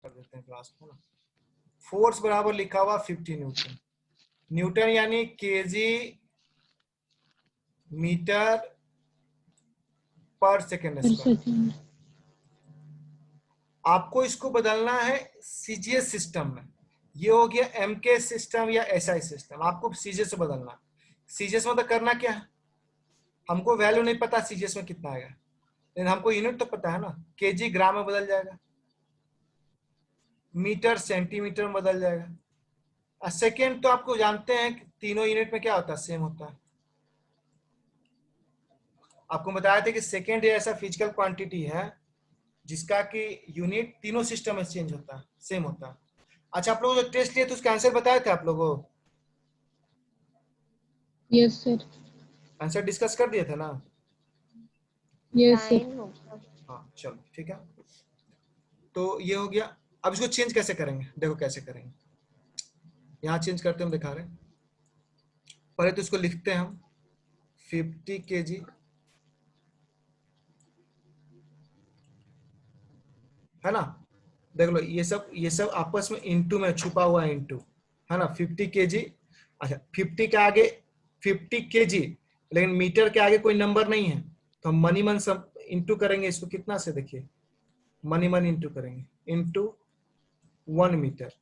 कर देते हैं क्लास को ना। फोर्स बराबर लिखा हुआ 50 न्यूटन। न्यूटन यानी केजी मीटर पर सेकेंड स्क्वायर। आपको इसको बदलना है सीजीएस सिस्टम में। ये हो गया एमके सिस्टम या एसआई सिस्टम, आपको सीजीएस से बदलना। सीजीएस मतलब करना क्या है, हमको वैल्यू नहीं पता सीजीएस में कितना आएगा, लेकिन हमको यूनिट तो पता है ना, केजी ग्राम में बदल जाएगा, मीटर सेंटीमीटर में बदल जाएगा। सेकेंड तो आपको जानते हैं कि तीनों यूनिट में क्या होता है, सेम होता है। आपको बताया था कि सेकेंड ऐसा फिजिकल क्वांटिटी है जिसका कि यूनिट तीनों सिस्टम में चेंज होता है, सेम होता है। अच्छा, आप लोगों जो टेस्ट लिए तो उसका आंसर बताया था आप लोगों? Yes sir. आंसर डिस्कस कर दिए थे ना? Yes sir. हाँ चलो ठीक है, तो ये हो गया। अब इसको चेंज कैसे करेंगे, देखो कैसे करेंगे। यहाँ चेंज करते हम दिखा रहे हैं। पहले तो इसको लिखते हैं हम 50 kg, है ना। देख लो ये सब आपस में इंटू में छुपा हुआ है, इंटू, है ना। 50 kg, अच्छा 50 के आगे 50 kg, लेकिन मीटर के आगे कोई नंबर नहीं है, तो हम मनी मन सब इंटू करेंगे इसको कितना से, देखिए मनी मन इंटू करेंगे, इंटू 1 मीटर,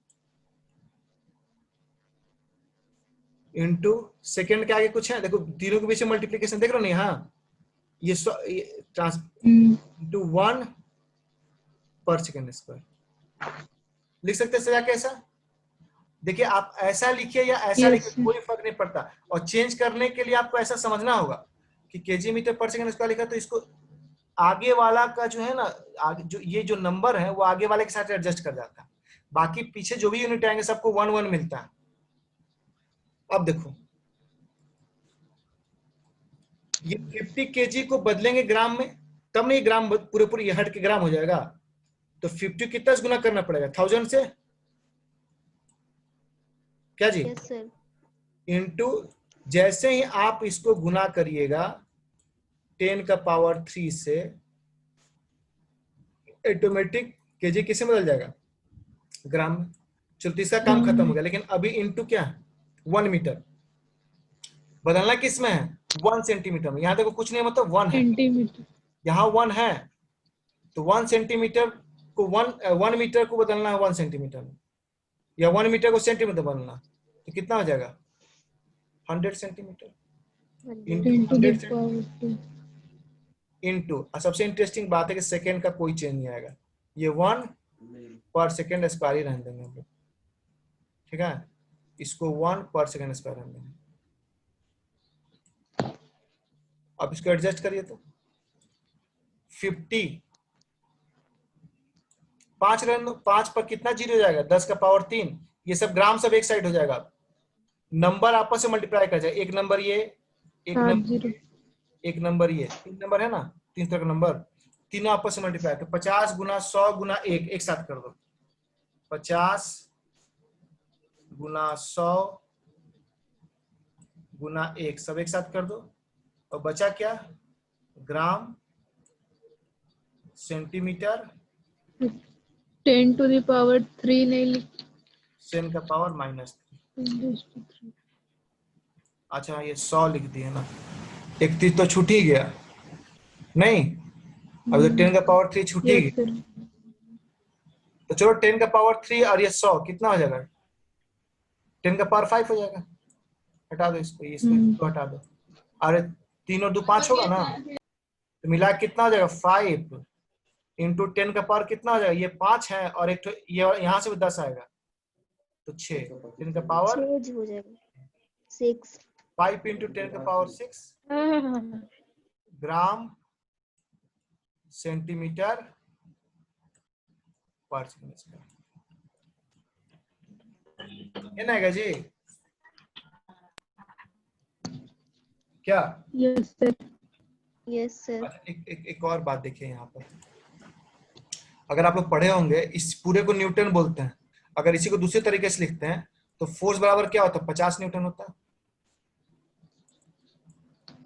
इंटू सेकेंड के आगे कुछ है, देखो तीनों के बीच में मल्टीप्लीकेशन देख रहे हो नहीं, हाँ ये इंटू 1 पर सेकेंड स्क्वायर लिख सकते हैं सजा कैसा। देखिए आप ऐसा लिखिए या ऐसा लिखिए कोई फर्क नहीं पड़ता, और चेंज करने के लिए आपको ऐसा समझना होगा कि केजी मीटर पर सेकेंड स्क्वायर लिखा तो इसको आगे वाला का जो है ना, आगे जो ये जो नंबर है वो आगे वाले के साथ एडजस्ट कर जाता है, बाकी पीछे जो भी यूनिट आएंगे सबको 1 1 मिलता है। अब देखो ये 50 केजी को बदलेंगे ग्राम में, तब नहीं ग्राम पूरे पूरे ये हट के ग्राम हो जाएगा, तो 50 कितना गुना करना पड़ेगा, 1000 से, क्या जी? Yes sir. इंटू जैसे ही आप इसको गुना करिएगा 10 का पावर 3 से, ऑटोमेटिक केजी किसे बदल जाएगा, ग्राम में। चलो तीसरा काम खत्म हो गया, लेकिन अभी इंटू क्या है, 1 मीटर, बदलना किस में है, 1 सेंटीमीटर में। यहाँ देखो कुछ नहीं मतलब 1 है, यहाँ 1 है, तो 1 सेंटीमीटर को 1 मीटर को बदलना है 1 सेंटीमीटर में, या 1 मीटर को सेंटीमीटर बदलना, तो कितना हो जाएगा 100 सेंटीमीटर इंटू। सबसे इंटरेस्टिंग बात है कि सेकेंड का कोई चेंज नहीं आएगा, ये 1 पर सेकेंड स्क्वायर ही रहने देंगे हम लोग, ठीक है। इसको 1 पर सेकेंड स्क्वायर रहने देंगे। अब इसको एडजस्ट करिए तो 50 5 रहने दो, 5 पर कितना जीरो हो जाएगा, 10 का पावर 3, ये सब ग्राम सब एक साइड हो जाएगा, नंबर आपस में मल्टीप्लाई कर जाए, एक नंबर ये, एक नंबर ये, 3 नंबर है ना, 3 तरह का नंबर, तीनों आपस में मल्टीप्लाई, तो 50 गुना 100 गुना 1 एक साथ कर दो, 50 गुना 100 गुना 1 सब एक साथ कर दो, और बचा क्या, gram centimetre 10 to the power 3 नहीं लिख, 10 का पावर -3। अच्छा ये 100 लिख दिए ना, 31 तो छूट ही गया नहीं, अब तो 10 का पावर 3 छूट ही गया, तो चलो 10 का पावर 3 और ये 100 कितना हो जाएगा, 10 का पावर 5 हो जाएगा, हटा दो इसको, इसको हटा दो, अरे 3 और 2 5 होगा ना, तो मिला कितना हो जाएगा 5 इंटू 10 का पावर कितना हो जाएगा, ये 5 है और एक तो ये यहाँ से भी 10 आएगा, तो 6, 10 का पावर हो जाएगा 6, 5 इंटू 10 का पावर 6 ग्राम सेंटीमीटर पर सेकंड स्क्वायर, है ना जी क्या? Yes sir. Yes sir. एक और बात देखिए यहाँ पर, अगर आप लोग पढ़े होंगे इस पूरे को न्यूटन बोलते हैं, अगर इसी को दूसरे तरीके से लिखते हैं तो फोर्स बराबर क्या होता है, 50 न्यूटन होता है।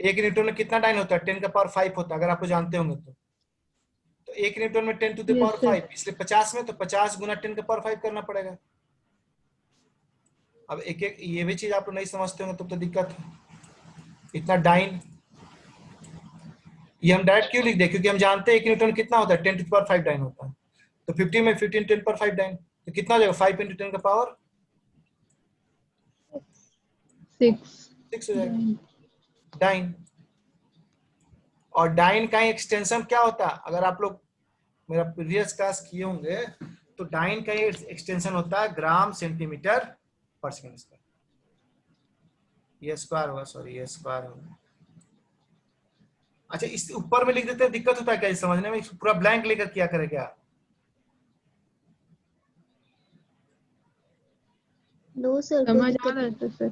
एक न्यूटन में कितना डाइन होता है, 10 का पावर 5 होता है, अगर आपको जानते होंगे तो तो 1 न्यूटन में 10 to the Yes, power sir. 5, इसलिए 50 में तो 50 गुना 10 का पावर 5 करना पड़ेगा। अब एक एक ये भी चीज आप लोग नहीं समझते होंगे तो दिक्कत है। इतना डाइन ये हम डायरेक्ट क्यों लिख दे, क्योंकि हम जानते हैं 1 न्यूटन कितना होता है, 10 टू द पावर 5 डाइन होता है। तो 50 में 15 10 पावर 5 डाइन, तो कितना हो जाएगा 5 इंटू 10 का पावर 6. 6 हो जाएगा डाइन। और डाइन का एक्सटेंशन क्या होता है, अगर आप लोग मेरा प्रीवियस क्लास किए होंगे तो डाइन का एक्सटेंशन होता है ग्राम सेंटीमीटर पर सेकंड स्क्वायर। ये स्क्वायर होगा, सॉरी ये स्क्वायर होगा। अच्छा इस ऊपर में लिख देते हैं, दिक्कत होता है क्या इस समझने में, पूरा ब्लैंक लेकर किया करे क्या? नो सर, कोई समझ आ दिक्कत रहा नहीं। था सर।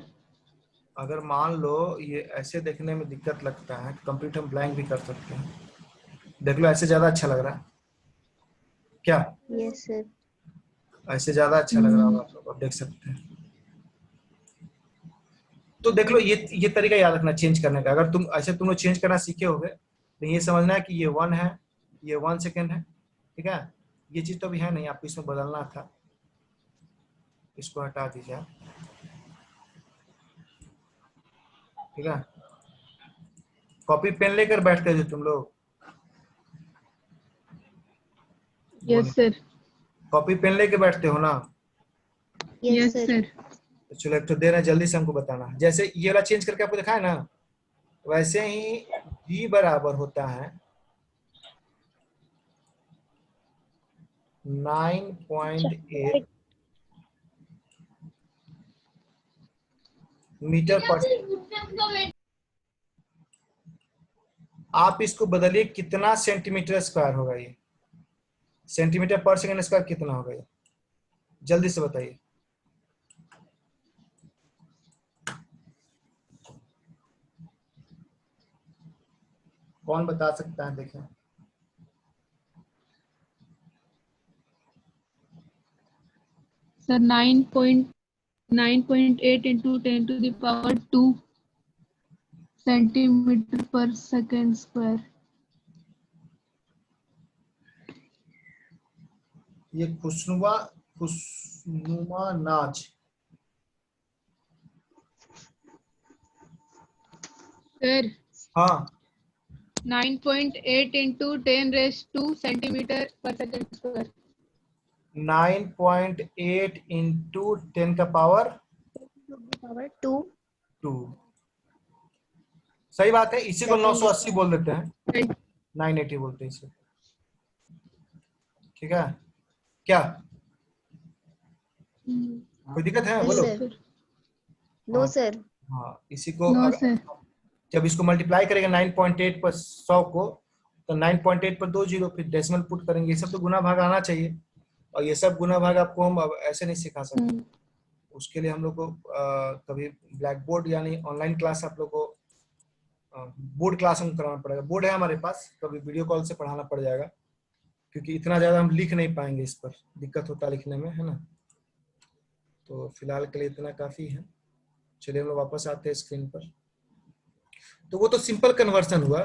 अगर मान लो ये ऐसे देखने में दिक्कत लगता है, कंप्यूटर हम ब्लैंक भी कर सकते हैं। देख लो ऐसे ज्यादा अच्छा लग रहा है क्या? Yes sir. ऐसे ज्यादा अच्छा लग रहा होगा आप लोग, अब देख सकते हैं। तो देख लो ये तरीका याद रखना चेंज करने का। अगर तुम ऐसे तुम लोग चेंज करना सीखे होगे तो ये समझना है कि ये 1 है, ये 1 सेकेंड है, ठीक है। ये चीज तो अभी है नहीं, आपको इसमें बदलना था, इसको हटा दीजिए आप, ठीक है। कॉपी पेन लेकर बैठते हो तुम लोग? Yes sir. कॉपी पेन लेके बैठते हो ना? Yes yes sir. सर। तो चलो एक तो दे रहे हैं, जल्दी से हमको बताना। जैसे ये वाला चेंज करके आपको दिखाया ना, वैसे ही जी बराबर होता है 9.8 मीटर पर। आप इसको बदलिए, कितना सेंटीमीटर स्क्वायर होगा ये? सेंटीमीटर पर सेकंड स्क्वायर कितना होगा ये? जल्दी से बताइए। कौन बता सकता है, देखें। Sir 9.8 into 10 to the power 2 centimeter per second square. ये खुशनुमा नाच। सर हाँ 9.8 into 10 raised to centimeter per second square. 9.8 into 10 का पावर पावर 2 2। सही बात है, इसी को 980 बोल देते हैं, 980 बोलते हैं इसे, ठीक है क्या? कोई दिक्कत है? बोलो। No sir. हाँ इसी को नो सर। जब इसको मल्टीप्लाई करेंगे 9.8 पर 100 को, तो 9.8 पर 2 जीरो, फिर डेसिमल पुट करेंगे। ये सब तो गुना भाग आना चाहिए, और ये सब गुना भाग आपको हम अब ऐसे नहीं सिखा सकते। उसके लिए हम लोग को कभी ब्लैक बोर्ड यानी ऑनलाइन क्लास आप लोग को बोर्ड क्लास हम कराना पड़ेगा। बोर्ड है हमारे पास, कभी वीडियो कॉल से पढ़ाना पड़ जाएगा, क्योंकि इतना ज्यादा हम लिख नहीं पाएंगे, इस पर दिक्कत होता है लिखने में, है ना। तो फिलहाल के लिए इतना काफी है। चलिए हम लोग वापस आते हैं स्क्रीन पर। तो वो तो सिंपल कन्वर्सन हुआ।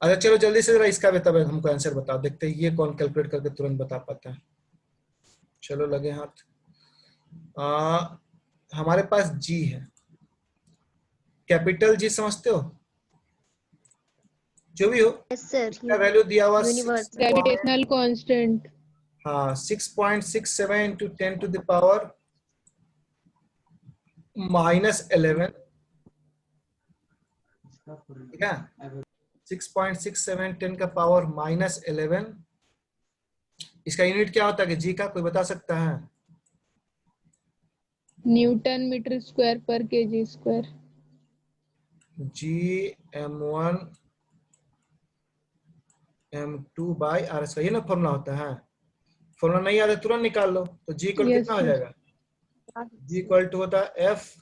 अच्छा चलो जल्दी से जरा इसका भी तब हमको आंसर बताओ, देखते हैं ये कौन कैलकुलेट करके तुरंत बता पाता है। चलो लगे हाथ। हमारे पास जी है, कैपिटल जी समझते हो? जो भी हो, यस सर। इसका वैल्यू दिया हुआ यूनिवर्स। Gravitational constant. हाँ 6.67 इंटू 10 टू द पावर -11, ठीक है। 6.67 10 का पावर -11। इसका यूनिट क्या होता है कि जी का, कोई बता सकता है? Newton meter square per kg square. G m1 m2 by r square, ये ना फॉर्मूला होता है। फॉर्मूला नहीं आता तुरंत निकाल लो। तो जी इक्वल Yes, कितना हो sir. जाएगा? जी इक्वल टू होता है एफ,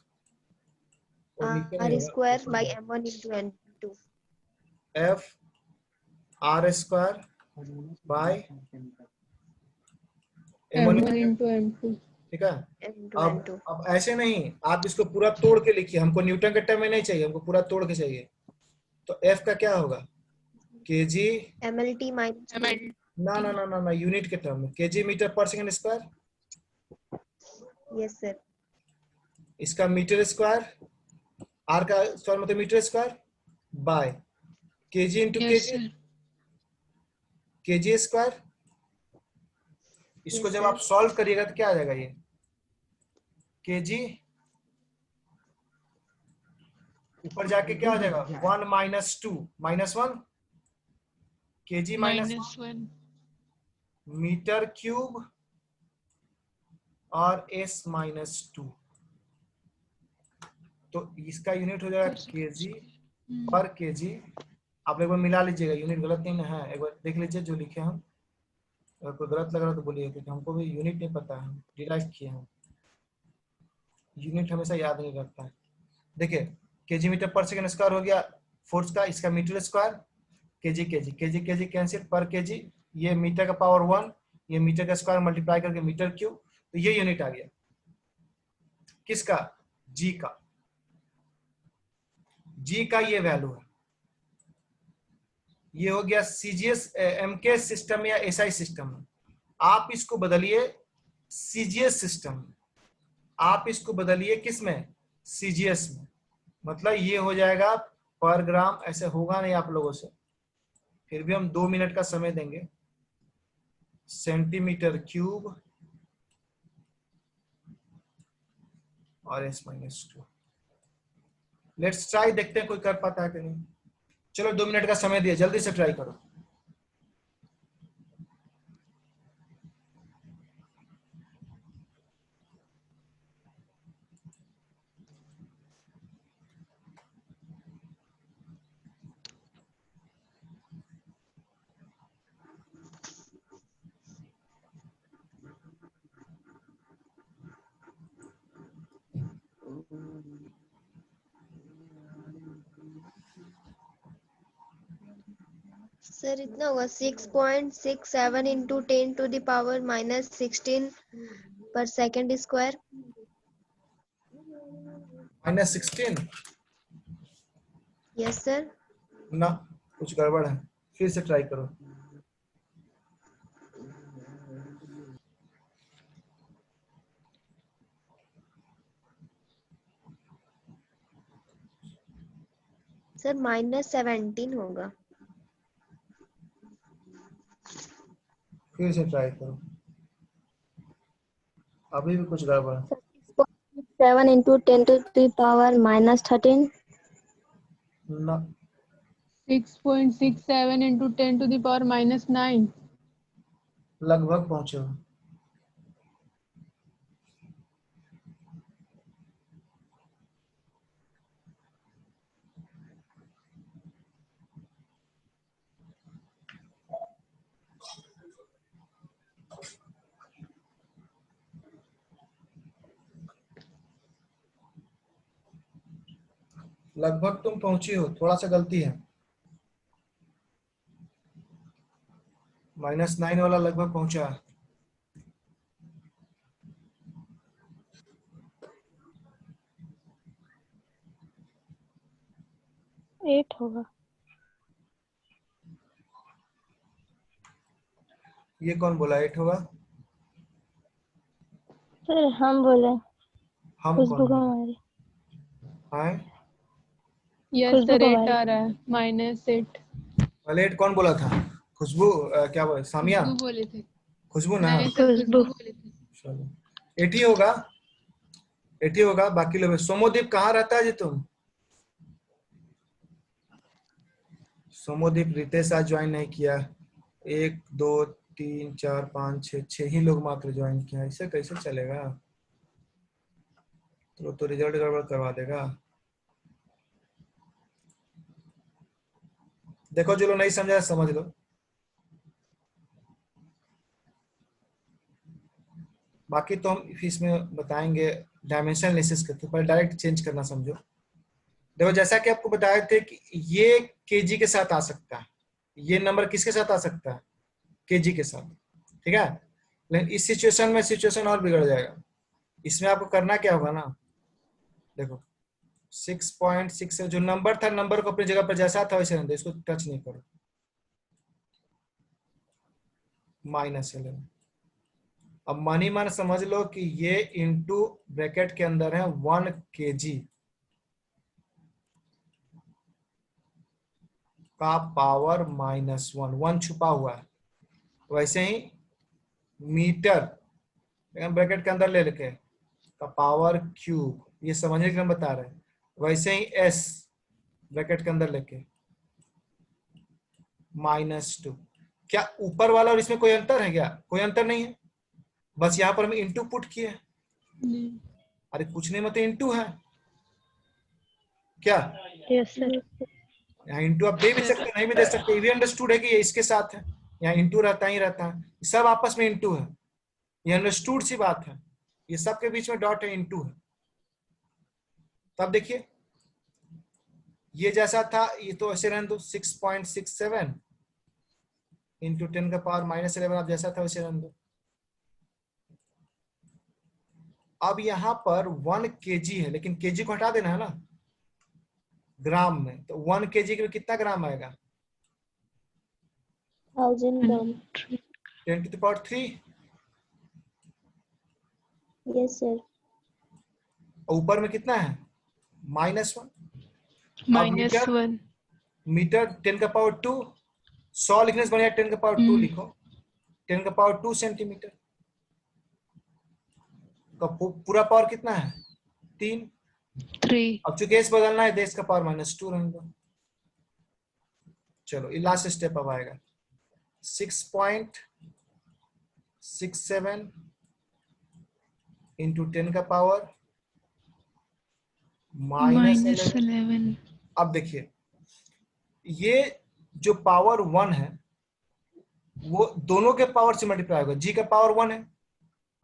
और नीचे आर नहीं स्क्वायर होगा, by m1 into m2। F R square by m1, M1 into M2. ठीक है। m2 अब m2। अब ऐसे नहीं, आप इसको पूरा तोड़ के लिखिए, हमको न्यूटन के टर्म में नहीं चाहिए, हमको पूरा तोड़ के चाहिए। तो एफ का क्या होगा? केजी MLT minus ML ना ना ना ना ना यूनिट के टर्म में, kg metre per second square, yes sir इसका मीटर स्क्वायर, आर का स्क्वायर मतलब metre square, by kg into yes kg, sir kg square. इसको Yes, जब sir. आप सॉल्व करिएगा तो क्या आ जाएगा, ये केजी ऊपर जाके क्या हो जाएगा 1 minus 2 minus 1 kg minus -1 metre cube और s माइनस 2, तो इसका यूनिट हो जाएगा केजी पर केजी। आप एक बार मिला लीजिएगा, यूनिट गलत नहीं ना है, एक बार देख लीजिए जो लिखे हम, अगर कोई गलत लग रहा तो बोलिए, क्योंकि हमको भी यूनिट नहीं पता है, डिराइव किए हैं, यूनिट हमेशा याद नहीं रहता है। देखिए kg metre per second square हो गया फोर्स का, इसका metre square, kg kg kg kg cancel, per kg, ये मीटर का पावर 1, ये मीटर का स्क्वायर मल्टीप्लाई करके मीटर क्यूब, तो ये यूनिट आ गया किसका, जी का, जी का ये वैल्यू है। ये हो गया सीजीएस एमके सिस्टम या एसआई सिस्टम में। आप इसको बदलिए सीजीएस सिस्टम में, आप इसको बदलिए किस में, सीजीएस में, मतलब ये हो जाएगा पर ग्राम, ऐसे होगा नहीं आप लोगों से, फिर भी हम 2 मिनट का समय देंगे, सेंटीमीटर क्यूब और s माइनस 2। लेट्स ट्राई, देखते हैं कोई कर पाता है कि नहीं। चलो 2 मिनट का समय दिया, जल्दी से ट्राई करो। सर इतना होगा 6.67 into 10 to the power minus 16 per second square -16 yes sir ना, कुछ गड़बड़ है, फिर से ट्राई करो। सर -17 होगा फिर से ट्राई करो, अभी भी कुछ गड़बड़ है। 7 into 10 to the power minus 13 ना 6.67 into 10 to the power -9 लगभग पहुंचे हो। लगभग तुम पहुंची हो, थोड़ा सा गलती है, -9 वाला लगभग पहुंचा है। 8 होगा ये कौन बोला 8 होगा, सर हम बोले हम खुशबू कौन का बोला, हमारे हाँ yes खुशबू sir का 8 भाई आ रहा है -8 पहले 8 कौन बोला था, खुशबू क्या बोले, सामिया, खुशबू बोले थे, खुशबू ना, नहीं सर खुशबू बोले थे। चलो 8 ही होगा, 8 ही होगा। बाकी लोग, सोमोदीप कहाँ रहता है जी तुम, सोमोदीप रितेश आज ज्वाइन नहीं किया, 1 2 3 4 5 6 6 ही लोग मात्र ज्वाइन किया, ऐसे कैसे चलेगा, तो रिजल्ट गड़बड़ करवा देगा। देखो जो लोग नहीं समझा समझ लो, बाकी तो हम इसमें बताएंगे डायमेंशन एनालिसिस करके, पहले डायरेक्ट चेंज करना समझो। देखो जैसा कि आपको बताए थे कि ये केजी के साथ आ सकता है, ये नंबर किसके साथ आ सकता है, केजी के साथ, ठीक है। लेकिन इस सिचुएशन में सिचुएशन और बिगड़ जाएगा। इसमें आपको करना क्या होगा ना, देखो 6.6 जो नंबर था, नंबर को अपनी जगह पर जैसा था वैसे रहने दो, इसको टच नहीं करो, -11। अब मन ही मन समझ लो कि ये इंटू ब्रैकेट के अंदर है 1 kg का पावर -1, 1 छुपा हुआ है। वैसे ही मीटर ब्रैकेट के अंदर ले लेके का पावर क्यूब, ये समझने के लिए हम बता रहे हैं। वैसे ही s ब्रैकेट के अंदर लेके -2। क्या ऊपर वाला और इसमें कोई अंतर है? क्या कोई अंतर नहीं है, बस यहाँ पर हम इंटू पुट किए। अरे कुछ नहीं, मतलब इंटू है क्या? Yes sir. यहाँ इंटू आप दे भी सकते नहीं भी दे सकते, ये भी अंडरस्टूड है कि ये इसके साथ है, यहाँ इंटू रहता ही रहता है, सब आपस में इंटू है, ये अंडरस्टूड सी बात है, ये सब के बीच में डॉट है, इंटू है। तब देखिए ये जैसा था ये तो ऐसे रहने दो, 6.67 इंटू 10 का पावर -11, आप जैसा था वैसे रहने दो। अब यहाँ पर 1 kg है, लेकिन kg को हटा देना है ना ग्राम में, तो 1 kg में कितना ग्राम आएगा? 1000 ग्राम। 10⁻³ यस सर। ऊपर में कितना है? -1। -1। मीटर 10⁻², 100 लिखने से बढ़िया 10⁻² लिखो, 10⁻² सेंटीमीटर का पूरा पावर कितना है? 3। अब चूंकि केस बदलना है, देश का पावर -2 रहने दो। चलो ये लास्ट स्टेप अब आएगा, 6.67 इंटू 10 का पावर -11। अब देखिए ये जो पावर 1 है वो दोनों के पावर से मल्टीप्लाई होगा। जी का पावर 1 है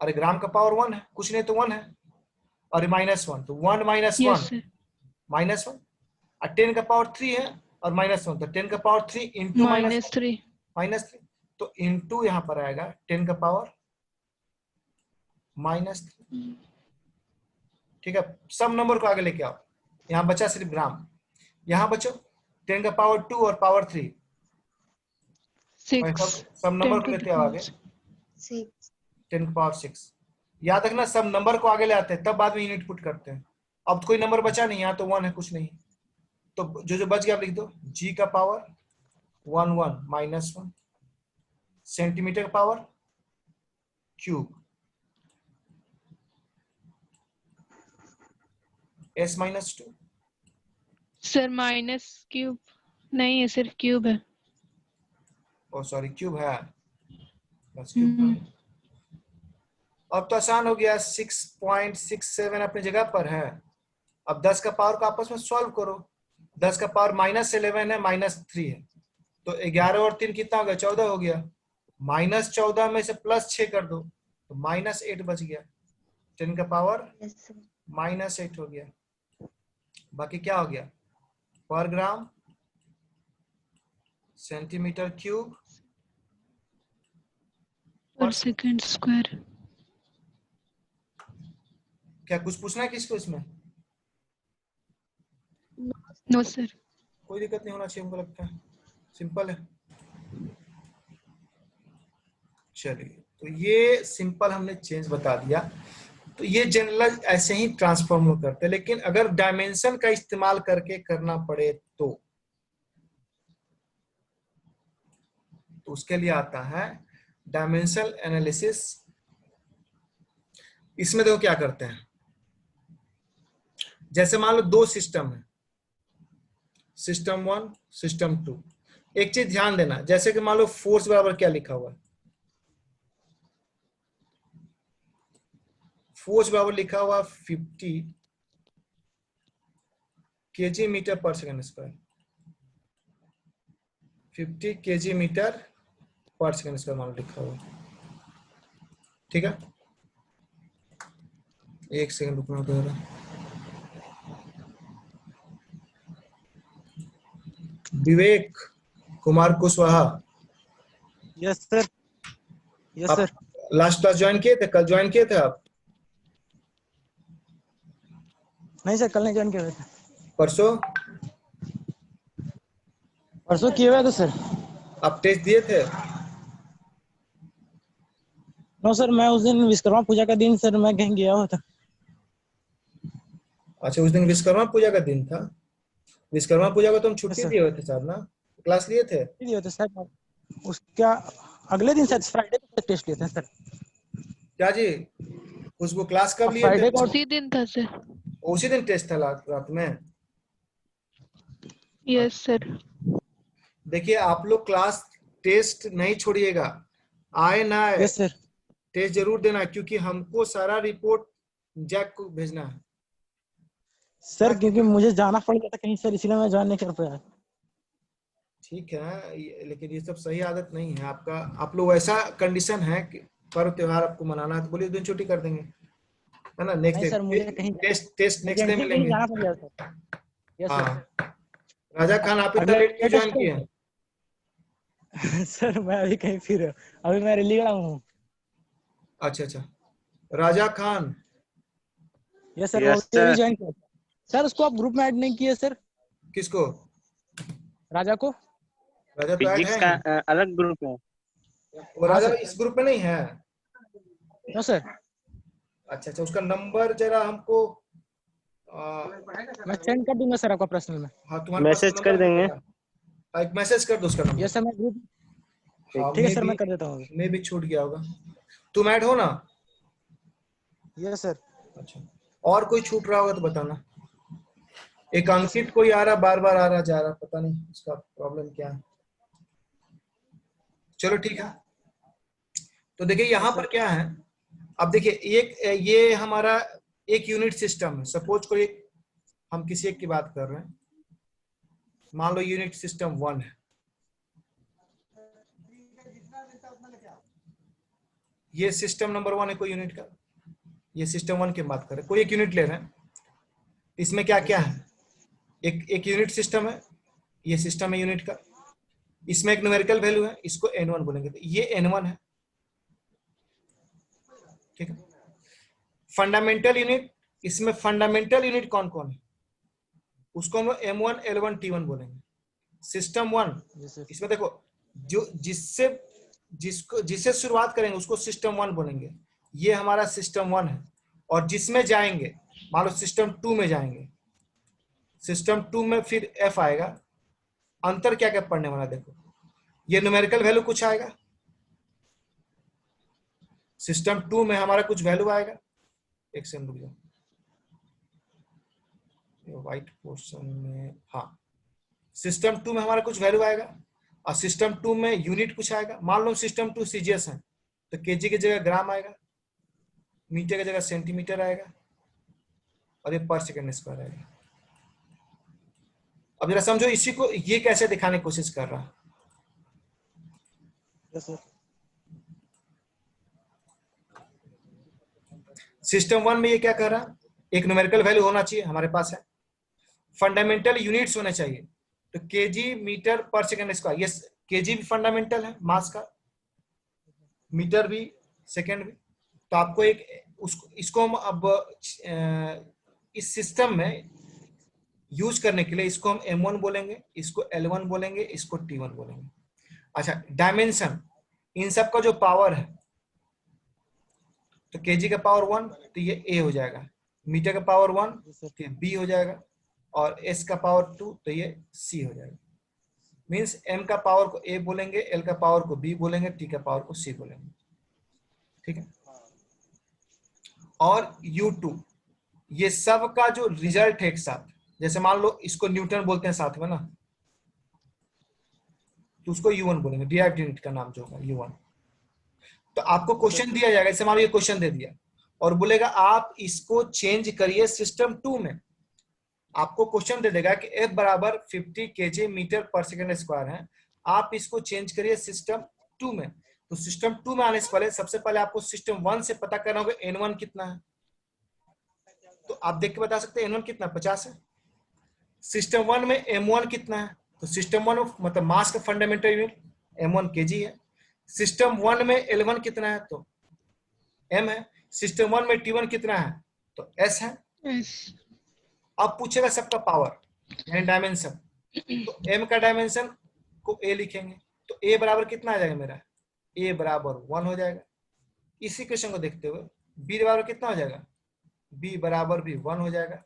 और ग्राम का पावर 1 है, कुछ नहीं तो 1 है, और -1 तो 1 - 1 -1, और 10 का पावर 3 है और -1 तो 10 का पावर 3 इंटू -3, तो इंटू यहाँ पर आएगा 10 का पावर -3। ठीक है, सब नंबर को आगे लेके आओ, यहाँ बचा सिर्फ ग्राम, यहाँ बचो 10 का पावर 2 और पावर 3, 6। सब नंबर को लेते आओ आगे, 10 का पावर 6। याद रखना सब नंबर को आगे ले आते हैं तब बाद में यूनिट पुट करते हैं। अब तो कोई नंबर बचा नहीं, यहाँ तो 1 है, कुछ नहीं, तो जो बच गया आप लिख दो, जी का पावर 1 -1 सेंटीमीटर का पावर क्यूब, s -2। सर -³ नहीं है, सिर्फ क्यूब है। ओ सॉरी क्यूब है, बस क्यूब है। अब तो आसान हो गया, 6.67 अपनी जगह पर है। अब 10 का पावर को आपस में सॉल्व करो, 10 का पावर -11 है, -3 है, तो 11 और 3 कितना हो गया? 14 हो गया। -14 में से +6 कर दो तो -8 बच गया, 10 का पावर -8 हो गया। बाकी क्या हो गया? Per gram centimetre cube per second square. क्या कुछ पूछना है किसको इसमें? No sir. कोई दिक्कत नहीं होना चाहिए, हमको लगता है सिंपल है। चलिए, तो ये सिंपल हमने चेंज बता दिया। तो ये जनरल ऐसे ही ट्रांसफॉर्म लोग करते हैं, लेकिन अगर डायमेंशन का इस्तेमाल करके करना पड़े तो उसके लिए आता है डायमेंशनल एनालिसिस। इसमें देखो क्या करते हैं, जैसे मान लो 2 सिस्टम है, सिस्टम 1 सिस्टम 2। एक चीज ध्यान देना, जैसे कि मान लो फोर्स बराबर क्या लिखा हुआ है, फोर्स बराबर लिखा हुआ 50 kg metre per second square, 50 kg metre per second square मान लिखा हुआ। ठीक है, एक सेकंड रुकना होगा। Vivek Kumar Kushwaha, yes sir. Yes sir. Last class join किए थे? कल ज्वाइन किए थे आप? नहीं सर, कल नहीं ज्वाइन किया हुआ था। परसों? परसों किया हुआ था सर। आप टेस्ट दिए थे? नो सर, मैं उस दिन विश्वकर्मा पूजा का दिन सर मैं कहीं गया हुआ था। अच्छा, उस दिन विश्वकर्मा पूजा का दिन था। विश्वकर्मा पूजा को तुम छुट्टी सर दिए हुए थे सर ना, क्लास लिए थे? लिए होते सर, उसका अगले दिन सर फ्राइडे को टेस्ट लिए थे सर। क्या जी, उसको क्लास कब अब लिए थे? फ्राइडे को उसी दिन था सर। उसी दिन टेस्ट था रात में? Yes sir. देखिए आप लोग क्लास टेस्ट नहीं छोड़िएगा, आए ना आए यस सर। टेस्ट जरूर देना, क्योंकि हमको सारा रिपोर्ट जैक को भेजना है। सर क्योंकि मुझे जाना पड़ गया था कहीं सर, इसलिए मैं ज्वाइन नहीं कर पाया। ठीक है, लेकिन ये सब सही आदत नहीं है आपका। आप लोग ऐसा कंडीशन है कि पर्व त्योहार आपको मनाना है तो बोलिए, दिन छुट्टी कर देंगे, है ना। नहीं सर, मुझे नेक्स्ट कहीं टेस्ट नेक्स्ट डे अर्जेंटली कहीं मिलेंगे। जाना पड़ गया सर। Yes sir. हाँ, राजा खान आप इतना अगले लेट क्यों ज्वाइन किए? सर मैं अभी कहीं फिर अभी मैं रेलीगढ़ हूँ। अच्छा अच्छा, राजा खान। यस सर, वो यस अभी सर। ज्वाइन किया सर। उसको आप ग्रुप में ऐड नहीं किए सर, किसको? राजा को? राजा तो ऐड फिजिक्स है का ही। अलग ग्रुप है। वो हाँ राजा सर। इस ग्रुप में नहीं है। No sir. अच्छा अच्छा, उसका नंबर जरा हमको मैं सेंड कर दूंगा सर आपका पर्सनल में। हाँ, तुम्हारे पास मैसेज कर नंबर है देंगे। क्या? एक मैसेज कर दो उसका नंबर। यस सर, मैं ग्रुप हाँ, ठीक है सर, मैं कर देता हूँ। मैं भी छूट गया होगा। तुम ऐड हो ना? Yes sir. अच्छा, और कोई छूट रहा होगा तो बताना। एक अंकित कोई आ रहा, बार बार आ रहा जा रहा, पता नहीं उसका प्रॉब्लम क्या है। चलो ठीक है, तो देखिए यहाँ पर क्या है। अब देखिए एक ये हमारा एक यूनिट सिस्टम है। सपोज कोई हम किसी एक की बात कर रहे हैं, मान लो यूनिट सिस्टम 1 है। ये सिस्टम नंबर 1 है कोई यूनिट का, ये सिस्टम 1 की बात कर रहे हैं, कोई एक यूनिट ले रहे हैं। इसमें क्या क्या है, एक यूनिट सिस्टम है, ये सिस्टम है यूनिट का, इसमें एक न्यूमेरिकल वैल्यू है, इसको n1 बोलेंगे, तो ये n1 है। ठीक है। फंडामेंटल यूनिट, इसमें फंडामेंटल यूनिट कौन कौन है, उसको हम m1 l1 t1 बोलेंगे। सिस्टम 1, इसमें देखो जो जिससे शुरुआत करेंगे उसको सिस्टम 1 बोलेंगे, ये हमारा सिस्टम 1 है। और जिसमें जाएंगे, मान लो सिस्टम 2 में जाएंगे, सिस्टम 2 में फिर f आएगा। अंतर क्या क्या पढ़ने वाला देखो, ये न्यूमेरिकल वैल्यू कुछ आएगा, सिस्टम 2 में हमारा कुछ वैल्यू आएगा। एक सेकंड रुक जाओ, व्हाइट पोर्शन में, हाँ, सिस्टम 2 में हमारा कुछ वैल्यू आएगा और सिस्टम 2 में यूनिट कुछ आएगा। मान लो सिस्टम 2 सीजीएस है तो केजी की जगह ग्राम आएगा, मीटर की जगह सेंटीमीटर आएगा, और ये पर सेकंड स्क्वायर आएगा। अब जरा समझो इसी को, ये कैसे दिखाने की कोशिश कर रहा है। Yes sir. सिस्टम 1 में ये क्या कर रहा है, एक न्यूमेरिकल वैल्यू होना चाहिए, हमारे पास है। फंडामेंटल यूनिट्स होने चाहिए, तो KG metre per second square, ये केजी भी फंडामेंटल है मास का, मीटर भी, सेकंड भी। तो आपको एक इसको हम अब इस सिस्टम में यूज करने के लिए इसको हम m1 बोलेंगे, इसको l1 बोलेंगे, इसको t1 बोलेंगे। अच्छा, डायमेंशन, इन सब का जो पावर है, तो केजी का पावर 1 तो ये a हो जाएगा, मीटर का पावर 1 तो ये b हो जाएगा, और s का पावर 2 तो ये c हो जाएगा। मीन्स m का पावर को a बोलेंगे, l का पावर को b बोलेंगे, t का पावर को c बोलेंगे। ठीक है। और u2, ये सब का जो रिजल्ट है एक साथ, जैसे मान लो इसको न्यूटन बोलते हैं साथ में ना, तो उसको u1 बोलेंगे, डिराइव्ड यूनिट का नाम जो होगा u1। तो आपको क्वेश्चन दिया जाएगा, जैसे मान लो ये क्वेश्चन दे दिया और बोलेगा आप इसको चेंज करिए सिस्टम 2 में। आपको क्वेश्चन दे देगा कि F बराबर 50 kg metre per second square है, आप इसको चेंज करिए सिस्टम 2 में। तो सिस्टम 2 में आने से पहले सबसे पहले आपको सिस्टम 1 से पता करना होगा n1 कितना है। तो आप देख के बता सकते हैं n1 कितना, 50 है। सिस्टम 1 में m1 कितना है, तो सिस्टम 1 मतलब मास का फंडामेंटल यूनिट m1 kg है। सिस्टम 1 में l1 कितना है, तो m है। सिस्टम 1 में t1 कितना है, तो s है। यस। अब पूछेगा सबका पावर यानी डायमेंशन, तो m का डायमेंशन को a लिखेंगे, तो a बराबर कितना आ जाएगा मेरा, a बराबर 1 हो जाएगा। इस इक्वेशन को देखते हुए b बराबर कितना हो जाएगा, b बराबर भी 1 हो जाएगा,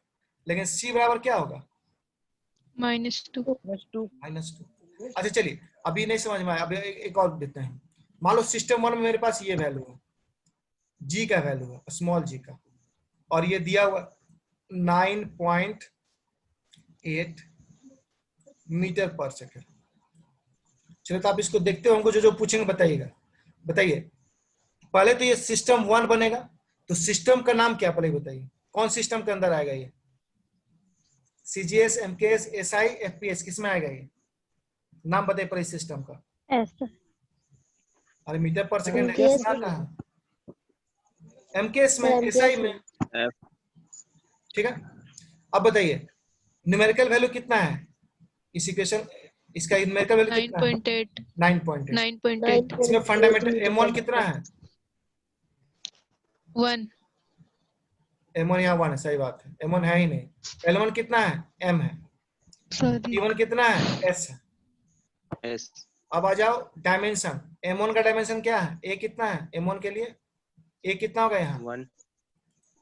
लेकिन c बराबर क्या होगा, -2। -2। अच्छा चलिए, अभी नहीं समझ में आया, अभी एक और देते हैं। मान लो सिस्टम 1 में मेरे पास ये वैल्यू है, g का वैल्यू है, स्मॉल g का, और ये दिया हुआ 9.8 मीटर पर सेकेंड। चलो तो आप इसको देखते हो, हमको जो जो पूछेंगे बताइएगा। बताइए, पहले तो ये सिस्टम 1 बनेगा, तो सिस्टम का नाम क्या पहले बताइए, कौन सिस्टम के अंदर आएगा ये, सीजीएस, एमकेएस, एसआई, एफपीएस, किसमें आएगा ये, नाम बताइए पहले सिस्टम का। अरे मीटर पर सेकेंड MKS कहाँ, एमकेएस में, एसआई में, ठीक है। अब बताइए न्यूमेरिकल वैल्यू कितना है इस इक्वेशन, इसका न्यूमेरिकल वैल्यू कितना है, 9.8। 9.8। 9.8। इसमें फंडामेंटल m1 कितना है, 1। m1 यहाँ 1 है, सही बात है, m1 है ही नहीं। l1 कितना है, m है। सॉरी। t1 कितना है, s है। एस। अब आ जाओ डायमेंशन, m1 का डायमेंशन क्या है, a कितना है m1 के लिए, a कितना होगा यहाँ, 1।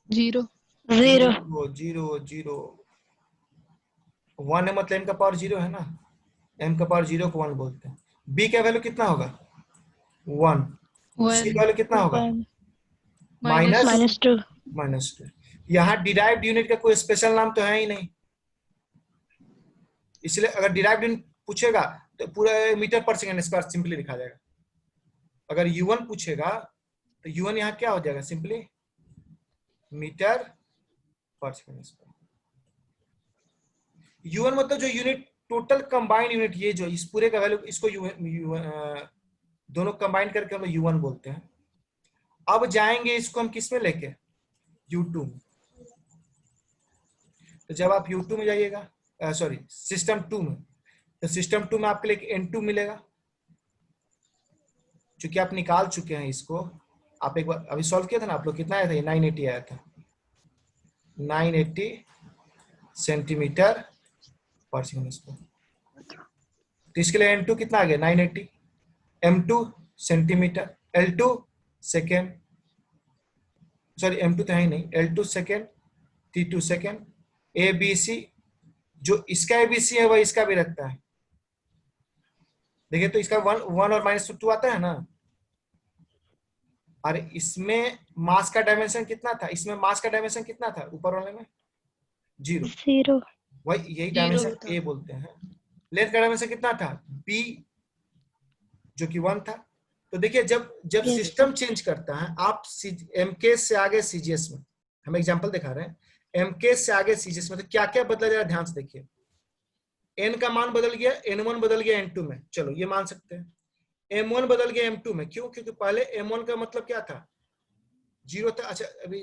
0। 0 0 0। 1 है मतलब m का पावर 0 है ना, m का पावर 0 को 1 बोलते हैं। b का वैल्यू कितना होगा, 1। c का वैल्यू कितना होगा, -2। -2। यहाँ डिराइव्ड यूनिट का कोई स्पेशल नाम तो है ही नहीं, इसलिए अगर डिराइव्ड यूनिट पूछेगा तो पूरा मीटर पर सेकेंड स्क्वायर सिंपली लिखा जाएगा। अगर u1 पूछेगा तो u1 यहाँ क्या हो जाएगा, सिंपली मीटर पर सेकेंड स्क्वायर। u1 मतलब जो यूनिट टोटल कंबाइंड यूनिट, ये जो इस पूरे का वैल्यू, इसको दोनों कंबाइन करके हम u1 बोलते हैं। अब जाएंगे इसको हम किस में लेके, u2 में। तो जब आप u2 में जाइएगा, सॉरी सिस्टम 2 में, तो सिस्टम 2 में आपके लिए n2 मिलेगा, चूंकि आप निकाल चुके हैं इसको, आप एक बार अभी सॉल्व किया था ना आप लोग, कितना आया था, ये 980 आया था, 980 सेंटीमीटर पर सेकेंड स्क्वायर। तो इसके लिए n2 कितना आ गया, 980, m2 centimetre, l2 second, sorry m2 तो है ही नहीं, l2 second, t2 second, abc, जो इसका abc है वह इसका भी रखता है। देखिए तो इसका 1 और -2 आता है ना, और इसमें मास का डायमेंशन कितना था, इसमें मास का डायमेंशन कितना था, ऊपर वाले में 0, वही यही डायमेंशन a बोलते हैं। लेंथ का डायमेंशन कितना था, b, जो कि 1 था। तो देखिए जब सिस्टम चेंज करता है, आप एमकेएस से आगे सीजीएस में, हम एग्जांपल दिखा रहे हैं, एमकेएस से आगे सीजीएस में, तो क्या क्या बदला जा रहा है, ध्यान से देखिए। n का मान बदल गया, n1 बदल गया n2 में, चलो ये मान सकते हैं। m1 बदल गया m2 में, क्यों, क्योंकि पहले m1 का मतलब क्या था, 0 था। अच्छा अभी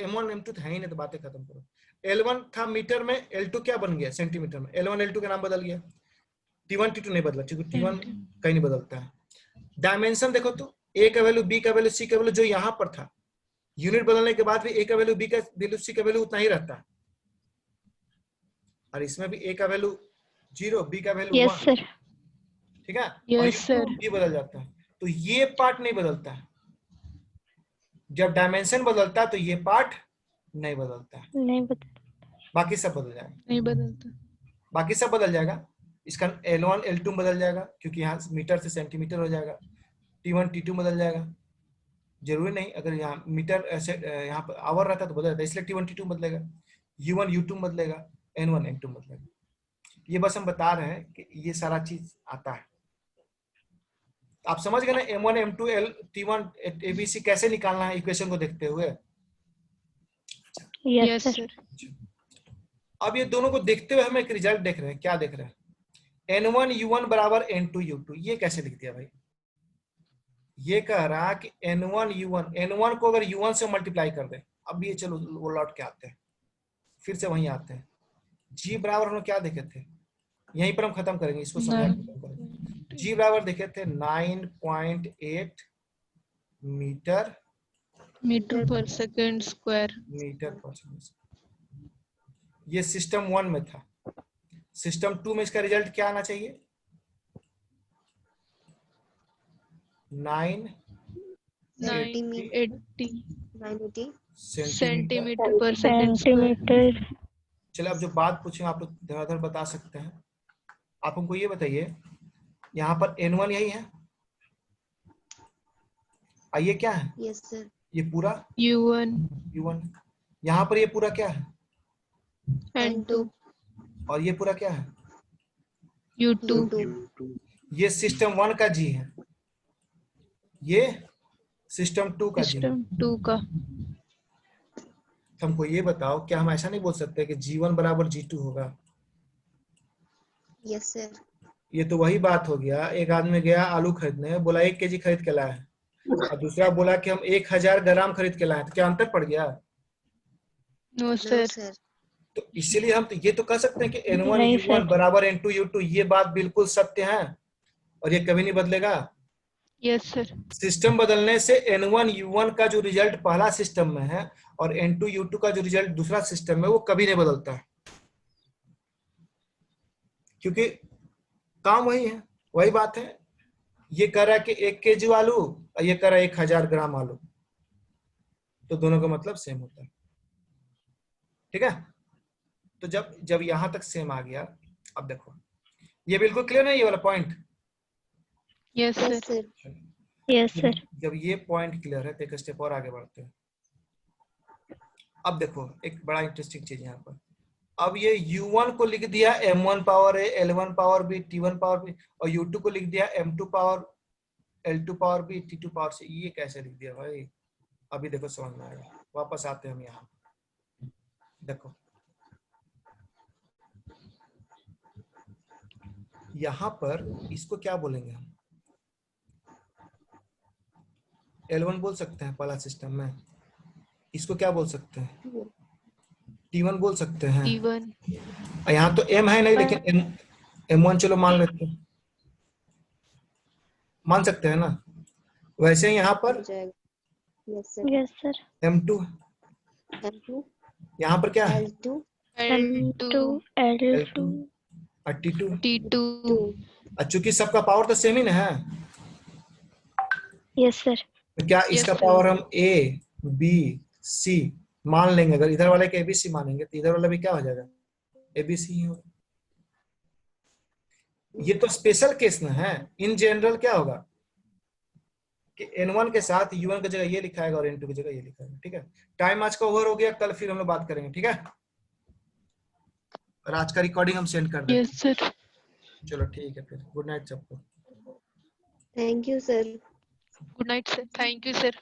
m1 m2 था ही नहीं, तो बातें खत्म करो। l1 था मीटर में, l2 क्या बन गया, सेंटीमीटर में, l1 l2 का नाम बदल गया। t1 t2 नहीं बदला, क्योंकि t1 कहीं नहीं बदलता है। डायमेंशन देखो तो, a का वैल्यू, b का वैल्यू, c का वैल्यू जो यहाँ पर था, यूनिट बदलने के बाद भी a का वैल्यू, b का वैल्यू, c का वैल्यू उतना ही रहता है, और इसमें भी a का वैल्यू 0, b का वैल्यू 1, ठीक है, और b बदल जाता है। तो ये पार्ट नहीं बदलता है, जब डायमेंशन बदलता है तो ये पार्ट नहीं बदलता है, बाकी सब बदल जाएगा, नहीं बदलता, बाकी सब बदल जाएगा। इसका L1 L2 बदल जाएगा, क्योंकि यहाँ मीटर से सेंटीमीटर हो जाएगा, T1 T2 बदल जाएगा, जरूरी नहीं, अगर यहाँ मीटर ऐसे यहाँ पर आवर रहता तो बदल जाता, इसलिए T1 T2 बदलेगा, U1 U2 बदलेगा, N1 N2 बदलेगा। ये बस हम बता रहे हैं कि ये सारा चीज आता है। आप समझ गए ना, M1 M2 T1 ABC कैसे निकालना है इक्वेशन को देखते हुए। Yes sir. अब ये दोनों को देखते हुए हम एक रिजल्ट देख रहे हैं, क्या देख रहे हैं, N1 U1 बराबर N2 U2। ये कैसे लिख दिया भाई, ये कह रहा कि N1 U1, N1 को अगर U1 से मल्टीप्लाई कर दे, अब ये चलो वो लौट के आते हैं, फिर से वहीं आते हैं। G बराबर हम क्या देखे थे, यहीं पर हम खत्म करेंगे, इसको समझा खत्म करेंगे। G बराबर देखे थे 9.8 मीटर पर सेकंड स्क्वायर। ये सिस्टम 1 में था। सिस्टम 2 में इसका रिजल्ट क्या आना चाहिए, 9 980 980 सेंटीमीटर पर सेकंड स्क्वायर। सेंटीमीटर। चलो अब जो बात पूछेंगे आप लोग धड़ाधड़ बता सकते हैं। आप हमको ये बताइए, यहाँ पर N1 यही है, ये क्या है? Yes sir. ये पूरा U1 U1, यहाँ पर ये पूरा क्या है? N2 और ये पूरा क्या है? U2 U2 ये सिस्टम 1 का G है, ये सिस्टम 2 का G है। सिस्टम 2 का। हमको ये बताओ, क्या हम ऐसा नहीं बोल सकते कि G1 बराबर G2 होगा? Yes sir. ये तो वही बात हो गया, एक आदमी गया आलू खरीदने, बोला 1 केजी खरीद के लाया है, और दूसरा बोला कि हम 1000 ग्राम खरीद के लाए, तो क्या अंतर पड़ गया? No no sir. सर। तो इसीलिए हम तो ये तो कह सकते हैं कि N1 नहीं U1 सर। बराबर N2 U2, ये बात बिल्कुल सत्य है और ये कभी नहीं बदलेगा। Yes sir. सिस्टम बदलने से N1 U1 का जो रिजल्ट पहला सिस्टम में है और N2 U2 का जो रिजल्ट दूसरा सिस्टम में, वो कभी नहीं बदलता है, क्योंकि काम वही है, वही बात है। ये कह रहा है कि 1 केजी आलू और ये कह रहा है 1000 ग्राम आलू, तो दोनों का मतलब सेम होता है। ठीक है, तो जब यहां तक सेम आ गया, अब देखो ये बिल्कुल क्लियर है ये वाला point. Yes yes sir. Sir. Yes sir. जब ये पॉइंट क्लियर है तो एक स्टेप और आगे बढ़ते हैं। अब देखो एक बड़ा इंटरेस्टिंग चीज यहाँ पर, अब ये U1 को लिख दिया M1 power A, L1 power B, T1 power B, और U2 को लिख दिया M2 power L2 power B, T2 power C। ये कैसे लिख दिया भाई? अभी देखो समझ में आएगा। वापस आते हैं हम यहाँ, देखो यहाँ पर इसको क्या बोलेंगे हम? L1 बोल सकते हैं पहला सिस्टम में, इसको क्या बोल सकते हैं? T1 बोल सकते हैं। T1 यहाँ तो M है नहीं, लेकिन M1 चलो मान लेते हैं, मान सकते हैं ना। वैसे यहाँ पर हो जाएगा। Yes sir. Yes sir. M2, L2 यहाँ पर क्या है? L2 L2 L2 और T2। T2 और चूंकि सबका पावर तो सेम ही ना है, यस सर। तो क्या Yes, इसका sir. पावर हम A B C मान लेंगे? अगर इधर वाले के ABC मानेंगे तो इधर वाला भी क्या हो जाएगा? ABC ही होगा। ये तो स्पेशल केस ना है, इन जनरल क्या होगा कि N1 के साथ U1 की जगह ये लिखा है और N2 की जगह ये लिखा है। ठीक है, टाइम आज का ओवर हो गया, कल फिर हम लोग बात करेंगे। ठीक है, और आज का रिकॉर्डिंग हम सेंड कर देंगे। Yes sir. चलो ठीक है, फिर गुड नाइट सबको। Thank you sir. Good night sir. Thank you sir.